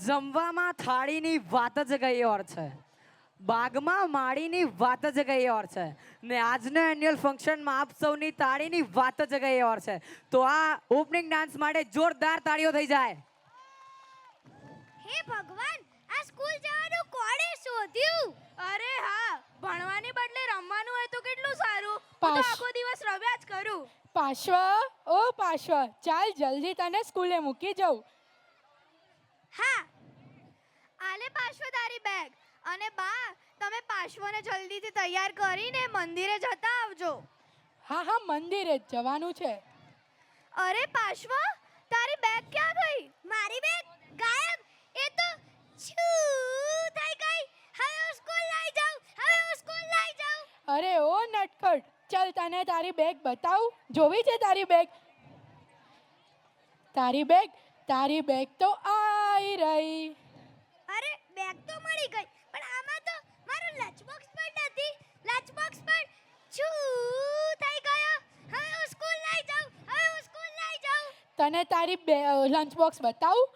જમવામાં થાળીની વાત જ કઈ ઓર છે, બાગમાં માળીની વાત જ કઈ ઓર છે ને આજના એન્યુઅલ ફંક્શનમાં આપ સૌની તાળીની વાત જ કઈ ઓર છે. તો આ ઓપનિંગ ડાન્સ માટે જોરદાર તાળીઓ થઈ જાય. હે ભગવાન, આ સ્કૂલ જવાનું કોણે શોધ્યું? અરે હા, ભણવાની બદલે રમવાનું હોય તો કેટલું સારું. હું તો પાશ. આખો દિવસ રમ્યા જ કરું. પાશ્વ, ઓ પાશ્વ, ચાલ જલ્દી તને સ્કૂલે મૂકી જાઉં. હા, આલે પાશ્વ તારી બેગ. અને બા, તમે પાશ્વને જલ્દીથી તૈયાર કરીને મંદિરે જતા આવજો. હા હા, મંદિરે જ જવાનું છે. અરે પાશ્વ, તારી બેગ ક્યાં ગઈ? મારી બેગ ગાયબ. એ તો છૂ થઈ ગઈ. હવે હું સ્કૂલ લઈ જાઉં. હવે હું સ્કૂલ લઈ જાઉં. અરે ઓ નટખટ, ચાલ તને તારી બેગ બતાવું. જોવી છે તારી બેગ? તારી બેગ તો આઈ રહી. અરે બેગ તો મળી ગઈ, પણ આમાં તો મારું લંચ બોક્સ પણ નથી. લંચ બોક્સ પણ છૂ થઈ ગયો. હવે હું સ્કૂલ લઈ જાઉં. હવે હું સ્કૂલ લઈ જાઉં. તને તારી લંચ બોક્સ બતાવું.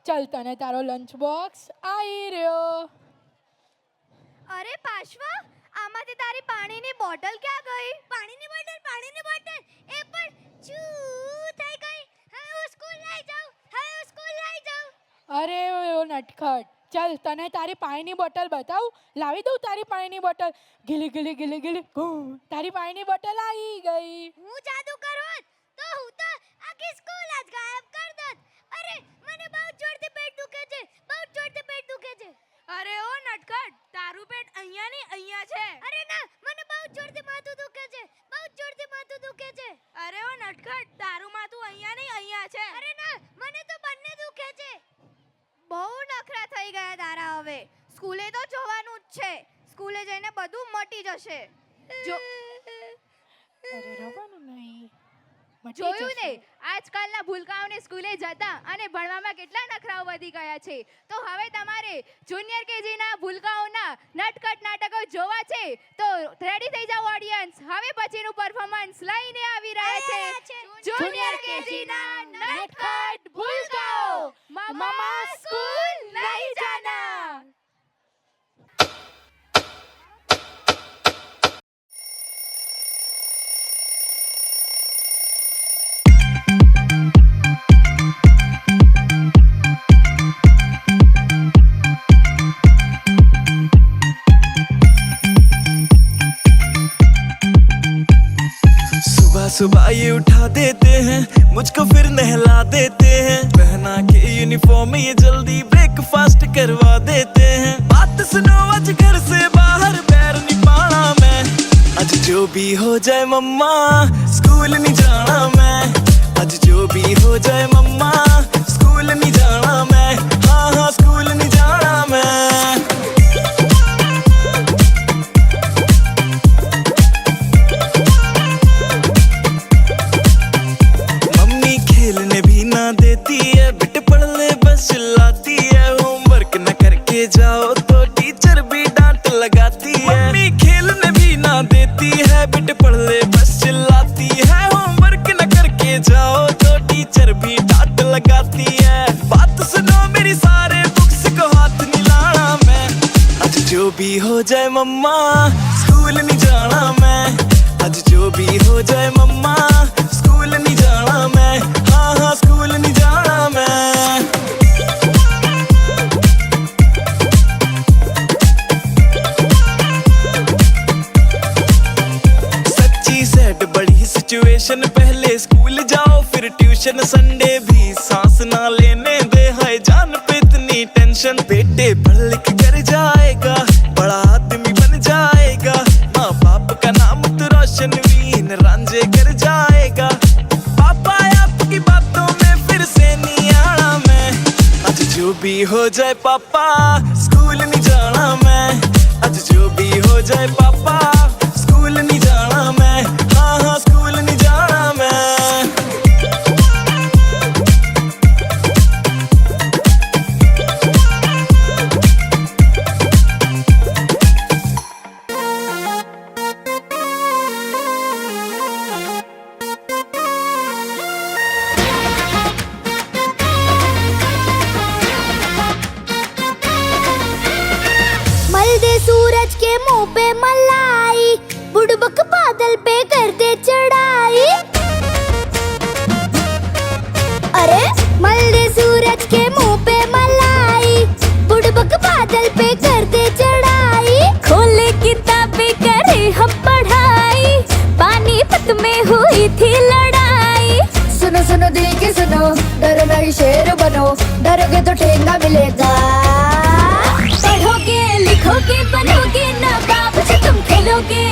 ચાલ તને તારો લંચ બોક્સ આવી રહ્યો. અરે પાશ્વ, આમાંથી તારી પાણીની બોટલ ક્યાં ગઈ? પાણીની બોટલ એ પણ છૂ થઈ ગઈ. હવે હું સ્કૂલ લઈ જાઉં. હવે હું સ્કૂલ લઈ જાઉં. અરે ઓ નટખટ, ચાલ તને તારી પાણીની બોટલ બતાવું. લાવી દઉં તારી પાણીની બોટલ. ગીલી ગીલી ગીલી ગીલી ઘૂ, તારી પાણીની બોટલ આવી ગઈ. હું જાદુ કરું તો હું તો આખી સ્કૂલ જ ગાયબ કરી દત. અરે મને બહુ જોરથી પેટ દુખે છે. બહુ જોરથી પેટ દુખે છે. અરે ઓ નટખટ, તારું પેટ અહીંયા ને અહીંયા છે. અરે ના, મને બહુ જોરથી માથું દુખે છે. બહુ જોરથી માથું દુખે છે. અરે ઓ નટખટ, તારું માથું અહીંયા ને અહીંયા છે. અરે ના, મને તો બંને દુખે છે. બહુ નખરા થઈ ગયા તારા હવે. સ્કૂલે તો જવાનું જ છે. સ્કૂલે જઈને બધું મટી જશે. જો અરે રવાનું નહીં. જોયું ને, આજકાલના ભૂલકાઓને સ્કૂલે જતા અને ભણવામાં કેટલા નખરાઓ વધી ગયા છે. તો હવે તમારે જુનિયર કેજીના ભૂલકાઓના નટખટ નાટકો જોવા છે તો રેડી થઈ જાઓ ઓડિયન્સ. હવે પછીનું પરફોર્મન્સ લઈને આવી રહ્યા છે જુનિયર કેજીના નટખટ ભૂલકાઓ. મમ્મા સ્કૂલ નહીં જાના. सुबह ये उठा देते हैं मुझको, फिर नहला देते हैं, पहना के यूनिफॉर्म ये जल्दी ब्रेकफास्ट करवा देते हैं. बात सुनो, आज घर से बाहर पैर नहीं पाना मैं. आज जो भी हो जाए मम्मा, स्कूल नहीं जाना मैं. आज जो भी हो जाए मम्मा, स्कूल नहीं जाना मैं. हाँ हाँ, स्कूल नहीं जाना मैं. खेलने भी ना देती है, बेटे पढ़ ले बस चिल्लाती है. होमवर्क न करके जाओ तो टीचर भी डांट लगाती है. मम्मी खेलने भी ना देती है, बेटे पढ़ ले बस चिल्लाती है. होमवर्क न करके जाओ तो टीचर भी डांट लगाती है. बात सुनो मेरी, सारे बुक्स को हाथ नहीं लाना मैं. आज जो भी हो जाए मम्मा, स्कूल नहीं जाना मैं. आज जो भी हो जाए मम्मा, स्कूल नहीं जाना मैं. हाँ हाँ, स्कूल नहीं जाना मैं. सच्ची सैड बड़ी सिचुएशन, पहले स्कूल जाओ फिर ट्यूशन. संडे भी सांस ना लेने दे, हाय जान पे इतनी टेंशन. बेटे पढ़ लिख कर जाएगा, बड़ा आदमी बन जाएगा. माँ बाप का नाम तो रोशन वीन रांझे कर जाएगा. पापा आपकी बातों में फिर से नहीं आना मैं. आज जो भी हो जाए पापा, स्कूल नहीं जाना मैं. आज जो भी हो जाए पापा, स्कूल नहीं जाना मैं. हाँ हाँ, स्कूल नहीं जाना मैं. करते चढ़ाई। अरे मलदे सूरज के मुंह पे मलाई, बुड़बक बादल पे करते चढ़ाई। खोले किताबें करे हम पढ़ाई, पानीपत में हुई थी लड़ाई। सुनो सुनो दिल की सुनो, डरो नहीं शेर बनो, डरोगे तो ठेंगा मिलेगा। पढ़ोगे लिखोगे बनोगे नवाब, जो तुम खेलोगे